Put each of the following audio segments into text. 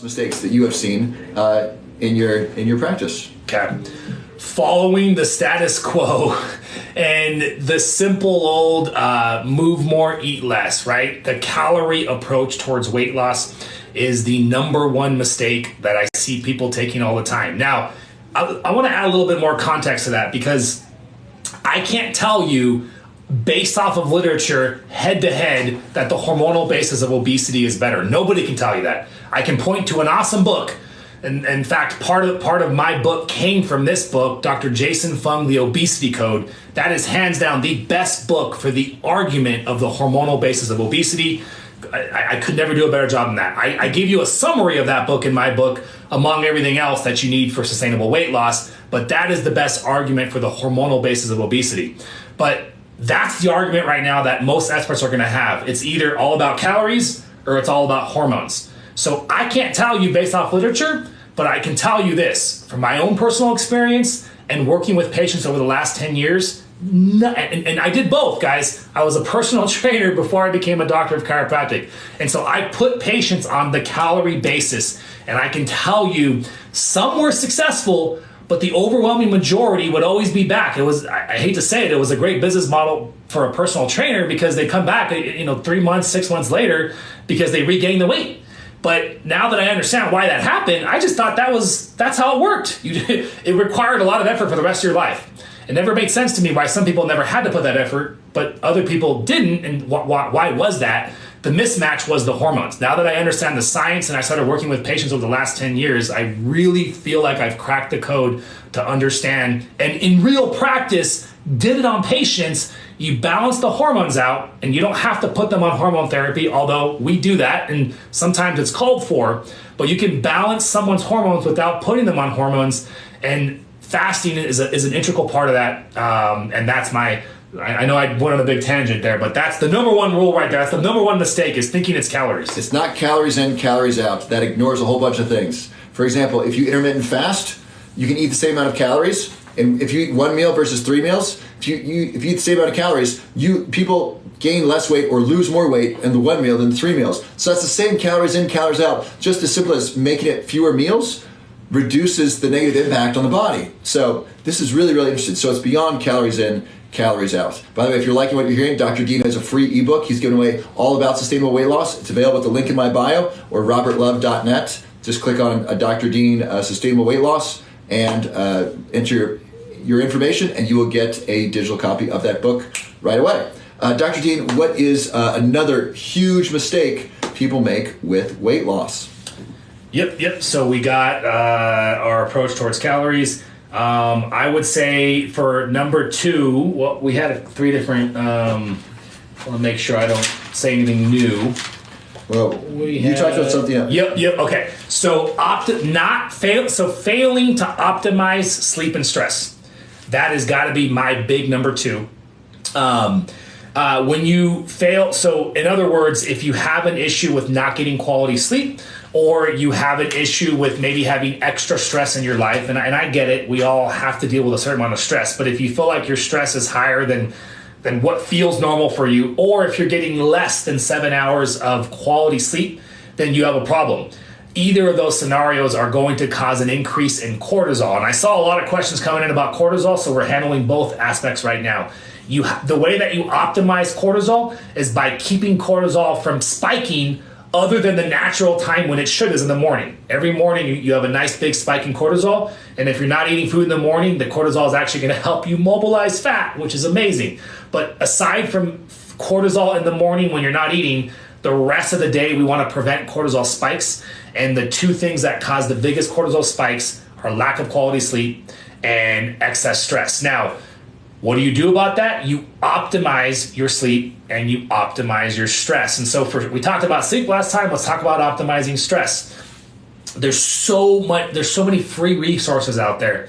mistakes that you have seen in your practice? Okay. Following the status quo and the simple old move more, eat less, right? The calorie approach towards weight loss is the number one mistake that I see people taking all the time. Now, I want to add a little bit more context to that, because I can't tell you based off of literature head to head that the hormonal basis of obesity is better. Nobody can tell you that. I can point to an awesome book. And in fact, part of my book came from this book, Dr. Jason Fung, The Obesity Code. That is hands down the best book for the argument of the hormonal basis of obesity. I could never do a better job than that. I give you a summary of that book in my book, among everything else that you need for sustainable weight loss. But that is the best argument for the hormonal basis of obesity. But that's the argument right now that most experts are going to have. It's either all about calories or it's all about hormones. So I can't tell you based off literature, but I can tell you this from my own personal experience and working with patients over the last 10 years. And I did both, guys. I was a personal trainer before I became a doctor of chiropractic. And so I put patients on the calorie basis. And I can tell you some were successful, but the overwhelming majority would always be back. It was, I hate to say it, it was a great business model for a personal trainer, because they come back, 3 months, 6 months later, because they regain the weight. But now that I understand why that happened, I just thought that's how it worked. It required a lot of effort for the rest of your life. It never made sense to me why some people never had to put that effort, but other people didn't. And why was that? The mismatch was the hormones. Now that I understand the science and I started working with patients over the last 10 years, I really feel like I've cracked the code to understand. And in real practice, did it on patients. You balance the hormones out, and you don't have to put them on hormone therapy, although we do that, and sometimes it's called for. But you can balance someone's hormones without putting them on hormones, and fasting is an integral part of that. And that's I know I went on a big tangent there, but that's the number one rule right there. That's the number one mistake, is thinking it's calories. It's not calories in, calories out. That ignores a whole bunch of things. For example, if you intermittent fast, you can eat the same amount of calories. And if you eat one meal versus 3 meals, if you eat the same amount of calories, people gain less weight or lose more weight in the 1 meal than the 3 meals. So that's the same calories in, calories out. Just as simple as making it fewer meals reduces the negative impact on the body. So this is really, really interesting. So it's beyond calories in, calories out. By the way, if you're liking what you're hearing, Dr. Dean has a free ebook. He's giving away all about sustainable weight loss. It's available at the link in my bio or robertlove.net. Just click on Dr. Dean Sustainable Weight Loss and enter your information, and you will get a digital copy of that book right away. Dr. Dean, what is another huge mistake people make with weight loss? Yep. So we got our approach towards calories. I would say for number 2, we had 3 different. I want to make sure I don't say anything new. Well, you talked about something else. Yep. Okay. So failing to optimize sleep and stress. That has got to be my big number 2. When you fail, so in other words, if you have an issue with not getting quality sleep, or you have an issue with maybe having extra stress in your life, and I get it, we all have to deal with a certain amount of stress, but if you feel like your stress is higher than what feels normal for you, or if you're getting less than 7 hours of quality sleep, then you have a problem. Either of those scenarios are going to cause an increase in cortisol. And I saw a lot of questions coming in about cortisol, so we're handling both aspects right now. The way that you optimize cortisol is by keeping cortisol from spiking other than the natural time when it should, is in the morning. Every morning you have a nice big spike in cortisol, and if you're not eating food in the morning, the cortisol is actually going to help you mobilize fat, which is amazing. But aside from cortisol in the morning when you're not eating, the rest of the day we want to prevent cortisol spikes. And the 2 things that cause the biggest cortisol spikes are lack of quality sleep and excess stress. Now, what do you do about that? You optimize your sleep and you optimize your stress. And so we talked about sleep last time. Let's talk about optimizing stress. There's so many free resources out there.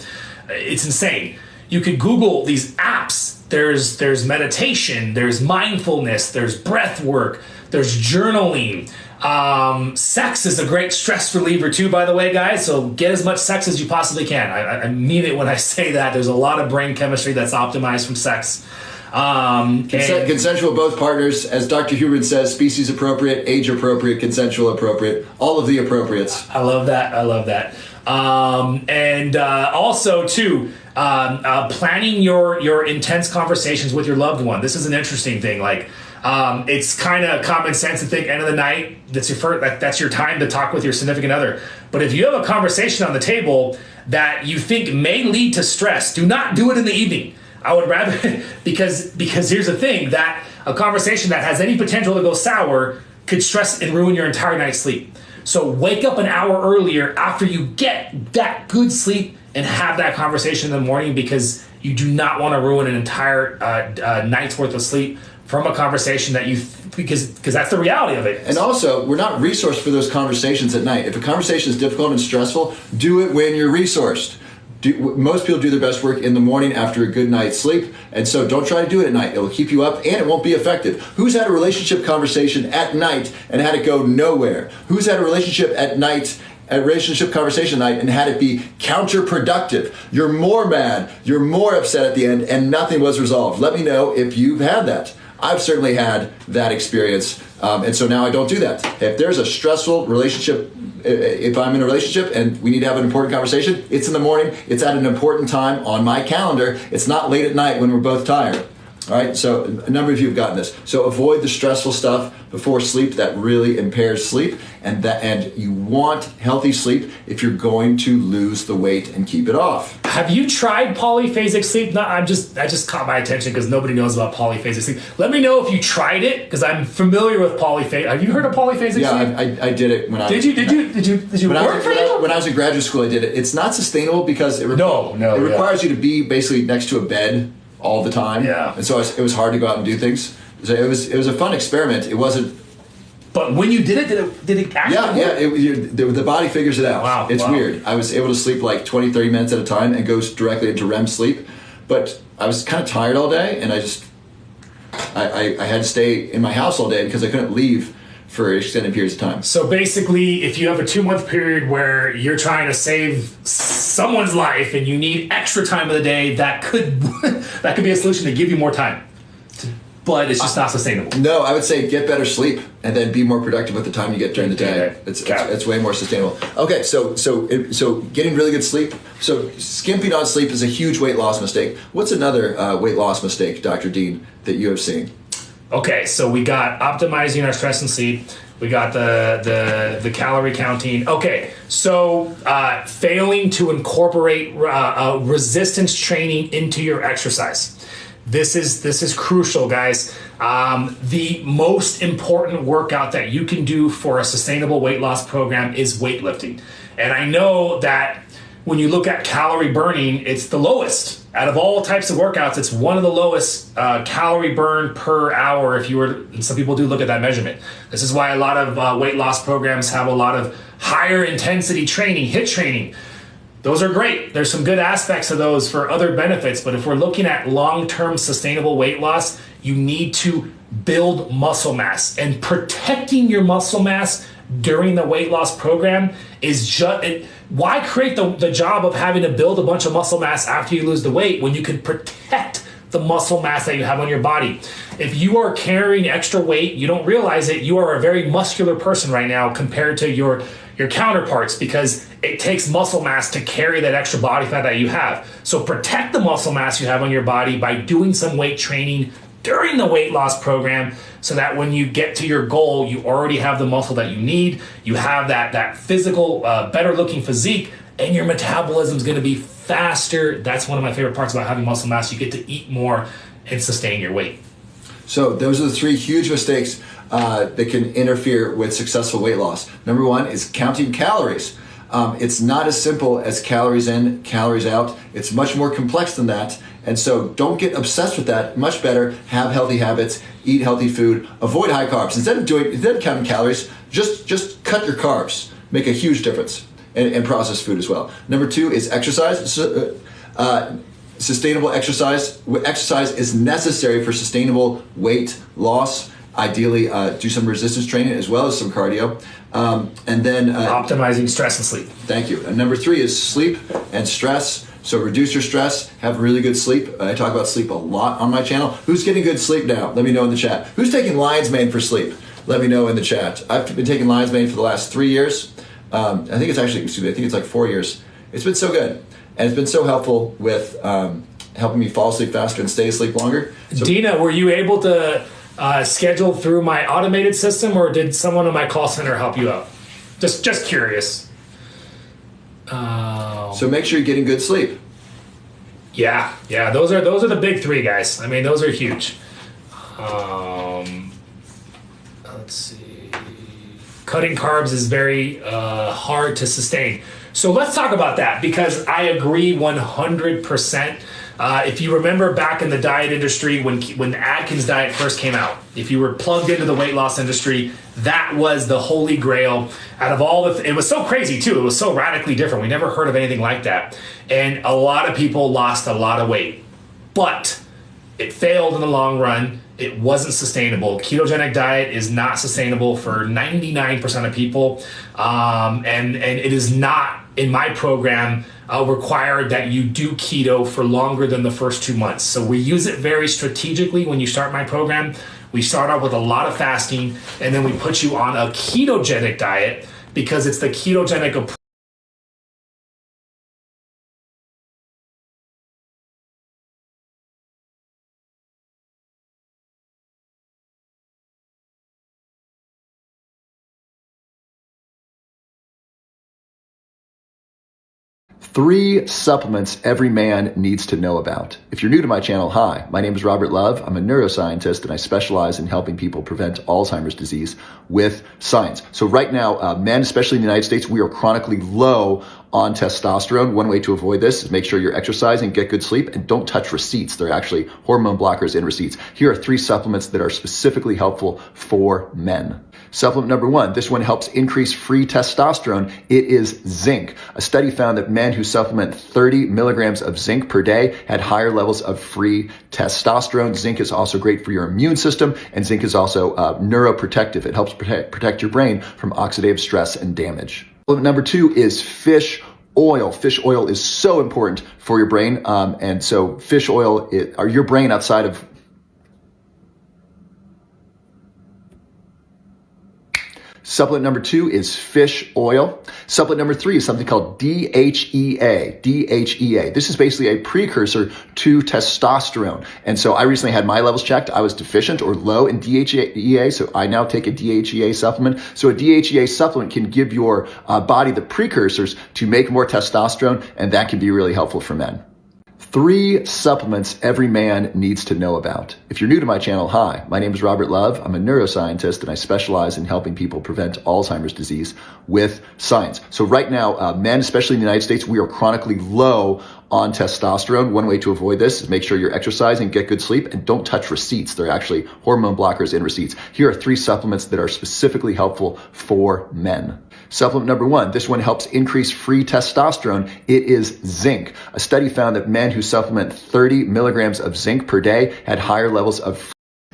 It's insane. You could Google these apps. There's meditation, there's mindfulness, there's breath work, there's journaling. Sex is a great stress reliever too, by the way, guys. So get as much sex as you possibly can. I mean it when I say that. There's a lot of brain chemistry that's optimized from sex. Consensual, both partners, as Dr. Huberman says, species appropriate, age appropriate, consensual appropriate, all of the appropriates. I love that. Also, too, planning your intense conversations with your loved one. This is an interesting thing. Like, it's kind of common sense to think end of the night, that's your time to talk with your significant other. But if you have a conversation on the table that you think may lead to stress, do not do it in the evening. I would rather, because here's the thing, that a conversation that has any potential to go sour could stress and ruin your entire night's sleep. So wake up an hour earlier after you get that good sleep and have that conversation in the morning, because you do not want to ruin an entire night's worth of sleep from a conversation that because that's the reality of it. And also, we're not resourced for those conversations at night. If a conversation is difficult and stressful, do it when you're resourced. Most people do their best work in the morning after a good night's sleep, and so don't try to do it at night. It'll keep you up, and it won't be effective. Who's had a relationship conversation at night and had it go nowhere? Who's had a relationship conversation at night and had it be counterproductive? You're more mad, you're more upset at the end, and nothing was resolved. Let me know if you've had that. I've certainly had that experience, and so now I don't do that. If there's a stressful relationship, if I'm in a relationship and we need to have an important conversation, it's in the morning, it's at an important time on my calendar. It's not late at night when we're both tired. All right, so a number of you have gotten this. So avoid the stressful stuff before sleep that really impairs sleep, and you want healthy sleep if you're going to lose the weight and keep it off. Have you tried polyphasic sleep? No, that just caught my attention because nobody knows about polyphasic sleep. Let me know if you tried it, because I'm familiar with polyphasic. Have you heard of polyphasic sleep? Yeah, I did it when I was. Did you work for you? When I was in graduate school, I did it. It's not sustainable because it requires you to be basically next to a bed all the time. Yeah. And so it was hard to go out and do things. So it was a fun experiment. It wasn't. But when you did it actually work? The body figures it out. Wow. It's weird. I was able to sleep like 20, 30 minutes at a time and go directly into REM sleep. But I was kind of tired all day, and I had to stay in my house all day because I couldn't leave for extended periods of time. So basically, if you have a 2-month period where you're trying to save someone's life and you need extra time of the day, that could be a solution to give you more time. But it's just not sustainable. No, I would say get better sleep and then be more productive with the time you get during the day. It's way more sustainable. Okay, so getting really good sleep. So skimping on sleep is a huge weight loss mistake. What's another weight loss mistake, Dr. Dean, that you have seen? Okay, so we got optimizing our stress and sleep. We got the calorie counting. Okay, so failing to incorporate resistance training into your exercise. This is crucial, guys. The most important workout that you can do for a sustainable weight loss program is weightlifting. And I know that when you look at calorie burning, it's the lowest. Out of all types of workouts, it's one of the lowest calorie burn per hour some people do look at that measurement. This is why a lot of weight loss programs have a lot of higher intensity training, HIIT training. Those are great. There's some good aspects of those for other benefits, but if we're looking at long-term sustainable weight loss, you need to build muscle mass. And protecting your muscle mass during the weight loss program is just... Why create the job of having to build a bunch of muscle mass after you lose the weight when you can protect the muscle mass that you have on your body? If you are carrying extra weight, you don't realize it, you are a very muscular person right now compared to your counterparts, because it takes muscle mass to carry that extra body fat that you have. So protect the muscle mass you have on your body by doing some weight training during the weight loss program, so that when you get to your goal, you already have the muscle that you need, you have that physical, better looking physique, and your metabolism is going to be faster. That's one of my favorite parts about having muscle mass. You get to eat more and sustain your weight. So those are the 3 huge mistakes that can interfere with successful weight loss. Number 1 is counting calories. It's not as simple as calories in, calories out. It's much more complex than that. And so don't get obsessed with that. Much better have healthy habits, eat healthy food, avoid high carbs. Instead of counting calories, just cut your carbs. Make a huge difference. And processed food as well. Number 2 is exercise. Sustainable exercise. Exercise is necessary for sustainable weight loss. Ideally, do some resistance training as well as some cardio. And then... optimizing stress and sleep. Thank you. And number 3 is sleep and stress. So reduce your stress, have really good sleep. I talk about sleep a lot on my channel. Who's getting good sleep now? Let me know in the chat. Who's taking Lion's Mane for sleep? Let me know in the chat. I've been taking Lion's Mane for the last 3 years. I think it's like 4 years. It's been so good. And it's been so helpful with helping me fall asleep faster and stay asleep longer. So, Dina, were you able to schedule through my automated system, or did someone in my call center help you out? Just curious. So make sure you're getting good sleep. Yeah. Those are the big three, guys. I mean, those are huge. Let's see. Cutting carbs is very hard to sustain. So let's talk about that, because I agree 100%. If you remember back in the diet industry, when the Atkins diet first came out, if you were plugged into the weight loss industry, that was the holy grail. Out of all it was so crazy too. It was so radically different. We never heard of anything like that. And a lot of people lost a lot of weight. But it failed in the long run. It wasn't sustainable. Ketogenic diet is not sustainable for 99% of people. And it is not, in my program, required that you do keto for longer than the first 2 months. So we use it very strategically when you start my program. We start out with a lot of fasting, and then we put you on a ketogenic diet, because it's the ketogenic approach. Three supplements every man needs to know about. If you're new to my channel, hi, my name is Robert Love. I'm a neuroscientist, and I specialize in helping people prevent Alzheimer's disease with science. So right now, men, especially in the United States, we are chronically low on testosterone. One way to avoid this is make sure you're exercising, get good sleep, and don't touch receipts. They're actually hormone blockers in receipts. Here are three supplements that are specifically helpful for men. Supplement number one, this one helps increase free testosterone. It is zinc. A study found that men who supplement 30 milligrams of zinc per day had higher levels of free testosterone. Zinc is also great for your immune system, and zinc is also neuroprotective. It helps protect your brain from oxidative stress and damage. Supplement number two is fish oil. Fish oil is so important for your brain. And so fish oil, your brain outside of Supplement number two is fish oil. Supplement number three is something called DHEA. DHEA. This is basically a precursor to testosterone. And so I recently had my levels checked. I was deficient or low in DHEA, so I now take a DHEA supplement. So a DHEA supplement can give your body the precursors to make more testosterone, and that can be really helpful for men. Three supplements every man needs to know about. If you're new to my channel, hi, my name is Robert Love. I'm a neuroscientist, and I specialize in helping people prevent Alzheimer's disease with science. So right now, men, especially in the United States, we are chronically low on testosterone. One way to avoid this is make sure you're exercising, get good sleep, and don't touch receipts. They're actually hormone blockers in receipts. Here are three supplements that are specifically helpful for men. Supplement number one, this one helps increase free testosterone. It is zinc. A study found that men who supplement 30 milligrams of zinc per day had higher levels of.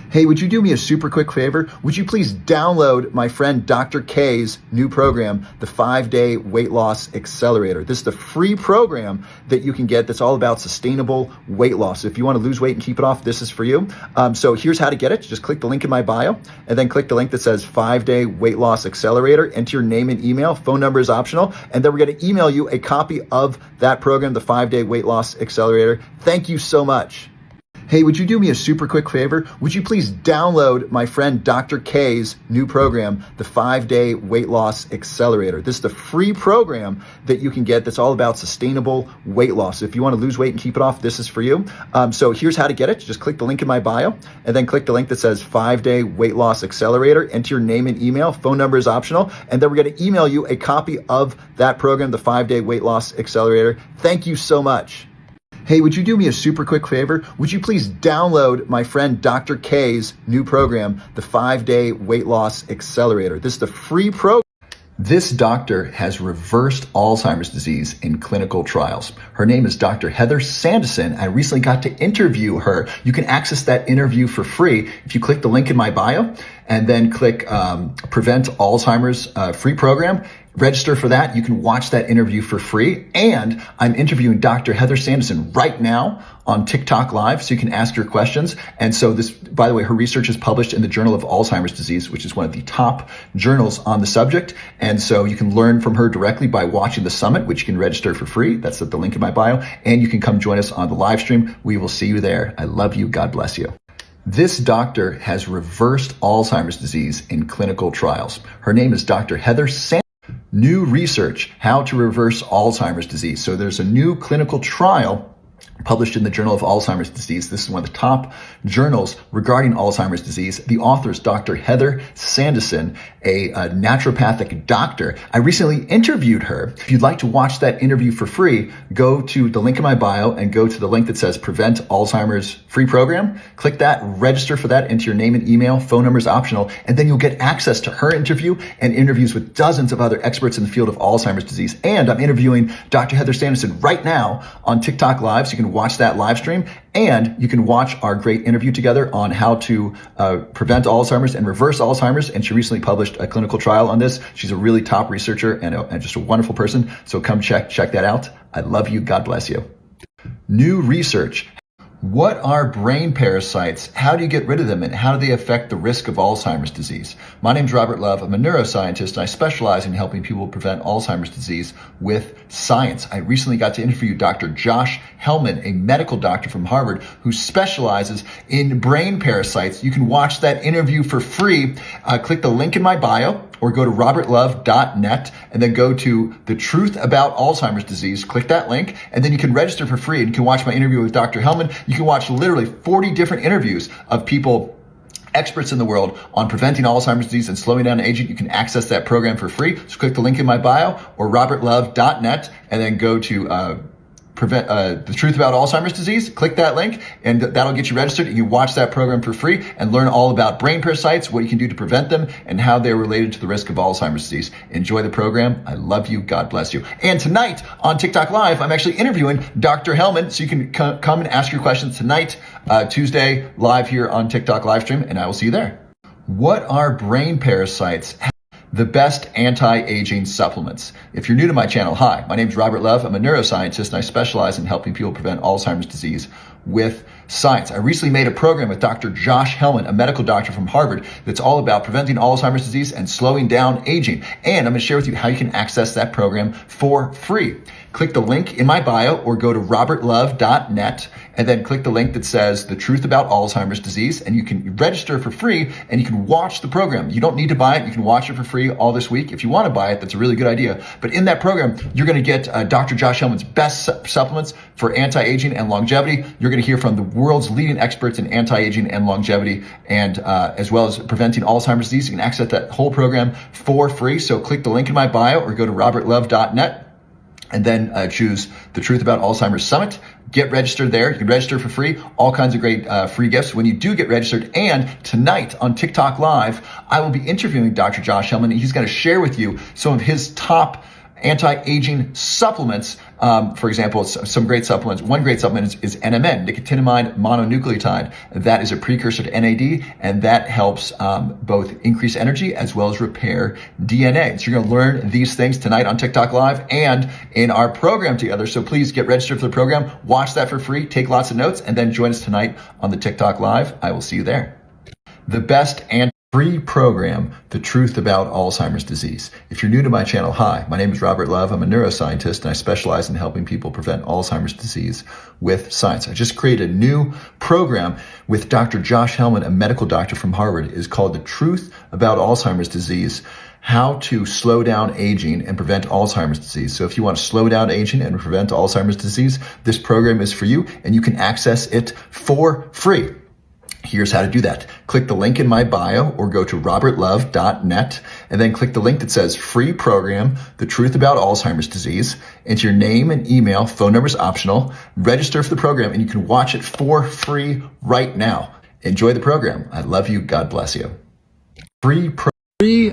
Hey, would you do me a super quick favor? Would you please download my friend Dr. K's new program, the 5-Day Weight Loss Accelerator. This is the free program that you can get that's all about sustainable weight loss. If you want to lose weight and keep it off, this is for you. So here's how to get it. Just click the link in my bio, and then click the link that says 5-Day Weight Loss Accelerator. Enter your name and email. Phone number is optional. And then we're going to email you a copy of that program, the 5-Day Weight Loss Accelerator. Thank you so much. Hey, would you do me a super quick favor? Would you please download my friend Dr. K's new program, the 5-Day Weight Loss Accelerator. This is the free program that you can get that's all about sustainable weight loss. If you want to lose weight and keep it off, this is for you. So here's how to get it. Just click the link in my bio, and then click the link that says 5-Day Weight Loss Accelerator. Enter your name and email. Phone number is optional. And then we're going to email you a copy of that program, the 5-Day Weight Loss Accelerator. Thank you so much. Hey, would you do me a super quick favor? Would you please download my friend Dr. K's new program, the 5-Day Weight Loss Accelerator. This is the free program. This doctor has reversed Alzheimer's disease in clinical trials. Her name is Dr. Heather Sandison. I recently got to interview her. You can access that interview for free if you click the link in my bio and then click Prevent Alzheimer's free program. Register for that. You can watch that interview for free. And I'm interviewing Dr. Heather Sanderson right now on TikTok Live, so you can ask your questions. And so this, by the way, her research is published in the Journal of Alzheimer's Disease, which is one of the top journals on the subject. And so you can learn from her directly by watching the summit, which you can register for free. That's at the link in my bio. And you can come join us on the live stream. We will see you there. I love you. God bless you. This doctor has reversed Alzheimer's disease in clinical trials. Her name is Dr. Heather Sanderson. New research, how to reverse Alzheimer's disease. So there's a new clinical trial published in the Journal of Alzheimer's Disease. This is one of the top journals regarding Alzheimer's disease. The author is Dr. Heather Sanderson, a naturopathic doctor. I recently interviewed her. If you'd like to watch that interview for free, go to the link in my bio and go to the link that says Prevent Alzheimer's Free Program. Click that, register for that into your name and email. Phone number is optional. And then you'll get access to her interview and interviews with dozens of other experts in the field of Alzheimer's disease. And I'm interviewing Dr. Heather Sanderson right now on TikTok Live, so you can watch that live stream, and you can watch our great interview together on how to prevent Alzheimer's and reverse Alzheimer's. And she recently published a clinical trial on this. She's a really top researcher and just a wonderful person. So come check that out. I love you. God bless you. New research. What are brain parasites? How do you get rid of them? And how do they affect the risk of Alzheimer's disease? My name's Robert Love. I'm a neuroscientist, and I specialize in helping people prevent Alzheimer's disease with science. I recently got to interview Dr. Josh Hellman, a medical doctor from Harvard who specializes in brain parasites. You can watch that interview for free. Click the link in my bio, or go to robertlove.net and then go to The Truth About Alzheimer's Disease. Click that link, and then you can register for free and you can watch my interview with Dr. Hellman. You can watch literally 40 different interviews of people, experts in the world, on preventing Alzheimer's disease and slowing down aging. You can access that program for free. So click the link in my bio or robertlove.net and then go to The Truth About Alzheimer's Disease. Click that link and that'll get you registered. You can watch that program for free and learn all about brain parasites, what you can do to prevent them, and how they're related to the risk of Alzheimer's disease. Enjoy the program. I love you. God bless you. And tonight on TikTok Live, I'm actually interviewing Dr. Hellman, so you can come and ask your questions tonight, Tuesday, live here on TikTok live stream, and I will see you there. What are brain parasites? The best anti-aging supplements. If you're new to my channel, hi, my name is Robert Love. I'm a neuroscientist, and I specialize in helping people prevent Alzheimer's disease with science. I recently made a program with Dr. Josh Hellman, a medical doctor from Harvard, that's all about preventing Alzheimer's disease and slowing down aging. And I'm going to share with you how you can access that program for free. Click the link in my bio or go to robertlove.net and then click the link that says The Truth About Alzheimer's Disease, and you can register for free and you can watch the program. You don't need to buy it. You can watch it for free all this week. If you want to buy it, that's a really good idea. But in that program, you're going to get Dr. Josh Hellman's best supplements for anti-aging and longevity. You're going to hear from the world's leading experts in anti-aging and longevity, and as well as preventing Alzheimer's disease. You can access that whole program for free. So click the link in my bio or go to robertlove.net and then choose The Truth About Alzheimer's Summit. Get registered there. You can register for free. All kinds of great free gifts when you do get registered. And tonight on TikTok Live, I will be interviewing Dr. Josh Hellman, and he's going to share with you some of his top anti-aging supplements. For example, some great supplements. One great supplement is NMN, nicotinamide mononucleotide. That is a precursor to NAD, and that helps both increase energy as well as repair DNA. So you're going to learn these things tonight on TikTok Live and in our program together. So please get registered for the program. Watch that for free. Take lots of notes, and then join us tonight on the TikTok Live. I will see you there. The best free program, The Truth About Alzheimer's Disease. If you're new to my channel, hi, my name is Robert Love. I'm a neuroscientist, and I specialize in helping people prevent Alzheimer's disease with science. I just created a new program with Dr. Josh Hellman, a medical doctor from Harvard. It's called The Truth About Alzheimer's Disease, how to slow down aging and prevent Alzheimer's disease. So if you want to slow down aging and prevent Alzheimer's disease, this program is for you, and you can access it for free. Here's how to do that. Click the link in my bio or go to robertlove.net and then click the link that says Free Program, The Truth About Alzheimer's Disease. Enter your name and email. Phone number is optional. Register for the program, and you can watch it for free right now. Enjoy the program. I love you. God bless you. Free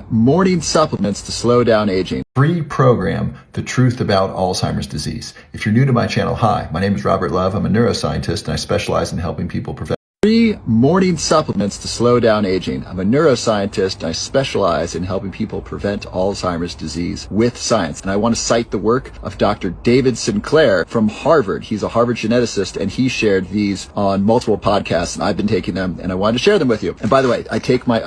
morning supplements to slow down aging. Free program, The Truth About Alzheimer's Disease. If you're new to my channel, hi, my name is Robert Love. I'm a neuroscientist, and I specialize in helping people prevent morning supplements to slow down aging. I'm a neuroscientist and I specialize in helping people prevent Alzheimer's disease with science. And I want to cite the work of Dr. David Sinclair from Harvard. He's a Harvard geneticist and he shared these on multiple podcasts and I've been taking them and I wanted to share them with you. And by the way, I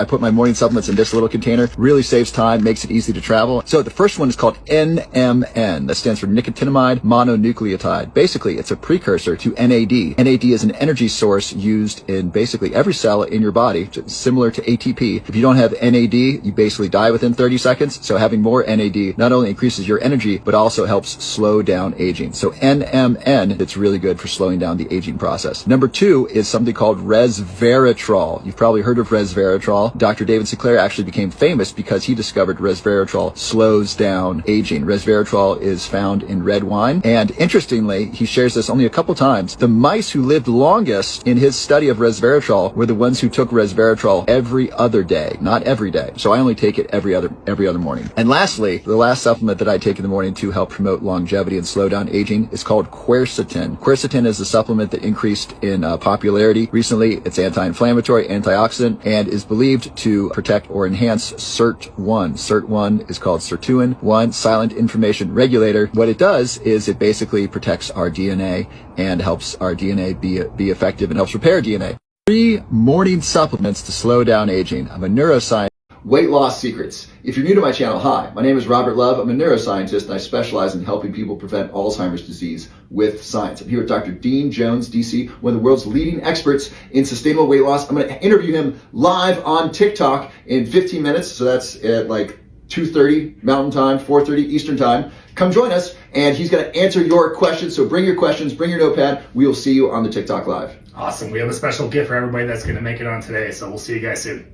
put my morning supplements in this little container. Really saves time, makes it easy to travel. So the first one is called NMN. That stands for nicotinamide mononucleotide. Basically, it's a precursor to NAD. NAD is an energy source used in basically every cell in your body, similar to ATP. If you don't have NAD, you basically die within 30 seconds. So having more NAD not only increases your energy, but also helps slow down aging. So NMN, it's really good for slowing down the aging process. Number 2 is something called resveratrol. You've probably heard of resveratrol. Dr. David Sinclair actually became famous because he discovered resveratrol slows down aging. Resveratrol is found in red wine. And interestingly, he shares this only a couple times. The mice who lived longest in his study of resveratrol were the ones who took resveratrol every other day, not every day. So I only take it every other morning. And lastly, the last supplement that I take in the morning to help promote longevity and slow down aging is called quercetin. Quercetin is a supplement that increased in popularity recently. It's anti-inflammatory, antioxidant, and is believed to protect or enhance SIRT1. SIRT1 is called sirtuin-1, silent information regulator. What it does is it basically protects our DNA and helps our DNA be effective and helps repair DNA. 3 morning supplements to slow down aging. I'm a neuroscientist. Weight loss secrets. If you're new to my channel, hi, my name is Robert Love. I'm a neuroscientist and I specialize in helping people prevent Alzheimer's disease with science. I'm here with Dr. Dean Jones, DC, one of the world's leading experts in sustainable weight loss. I'm going to interview him live on TikTok in 15 minutes. So that's at like 2:30 Mountain Time, 4:30 Eastern Time. Come join us and he's going to answer your questions. So bring your questions, bring your notepad. We will see you on the TikTok Live. Awesome. We have a special gift for everybody that's going to make it on today. So we'll see you guys soon.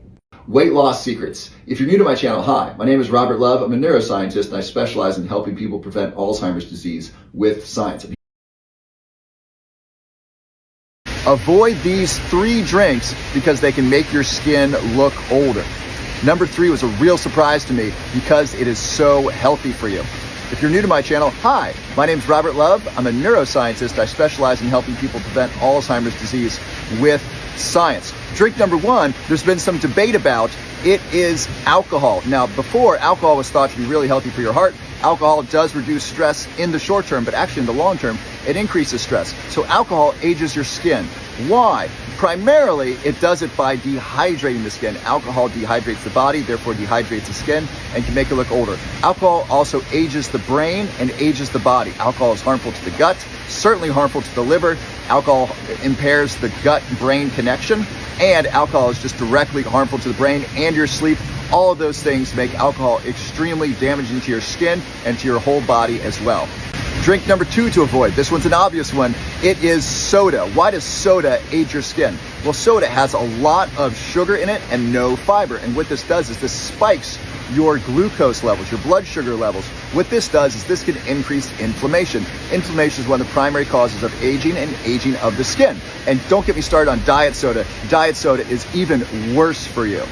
Weight loss secrets. If you're new to my channel, hi, my name is Robert Love. I'm a neuroscientist and I specialize in helping people prevent Alzheimer's disease with science. Avoid these 3 drinks because they can make your skin look older. Number 3 was a real surprise to me because it is so healthy for you. If you're new to my channel, hi, my name is Robert Love. I'm a neuroscientist. I specialize in helping people prevent Alzheimer's disease with science. Drink number 1, there's been some debate about. It is alcohol. Now, before, alcohol was thought to be really healthy for your heart. Alcohol does reduce stress in the short term, but actually in the long term, it increases stress. So alcohol ages your skin. Why? Primarily, it does it by dehydrating the skin. Alcohol dehydrates the body, therefore dehydrates the skin, and can make it look older. Alcohol also ages the brain and ages the body. Alcohol is harmful to the gut, certainly harmful to the liver. Alcohol impairs the gut-brain connection, and alcohol is just directly harmful to the brain and your sleep. All of those things make alcohol extremely damaging to your skin and to your whole body as well. Drink number 2 to avoid. This one's an obvious one. It is soda. Why does soda age your skin? Well, soda has a lot of sugar in it and no fiber. And what this does is this spikes your glucose levels, your blood sugar levels. What this does is this can increase inflammation. Inflammation is one of the primary causes of aging and aging of the skin. And don't get me started on diet soda. Diet soda is even worse for you.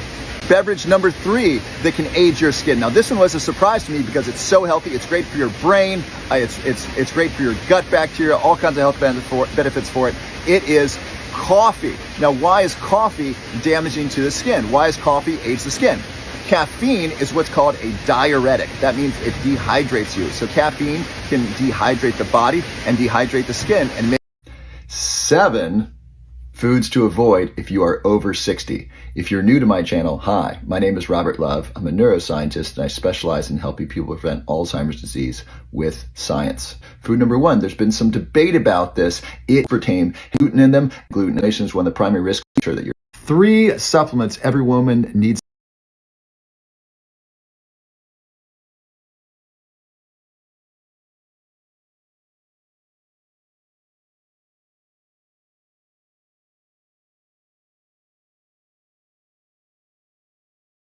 Beverage number 3 that can age your skin. Now this one was a surprise to me because it's so healthy. It's great for your brain. It's great for your gut bacteria, all kinds of health benefits for it. It is coffee. Now why is coffee damaging to the skin? Why does coffee age the skin? Caffeine is what's called a diuretic. That means it dehydrates you. So caffeine can dehydrate the body and dehydrate the skin and make 7 foods to avoid if you are over 60. If you're new to my channel, hi, my name is Robert Love. I'm a neuroscientist and I specialize in helping people prevent Alzheimer's disease with science. Food number 1, there's been some debate about this. It pertains gluten in them. Gluten is one of the primary risks that you're 3 supplements every woman needs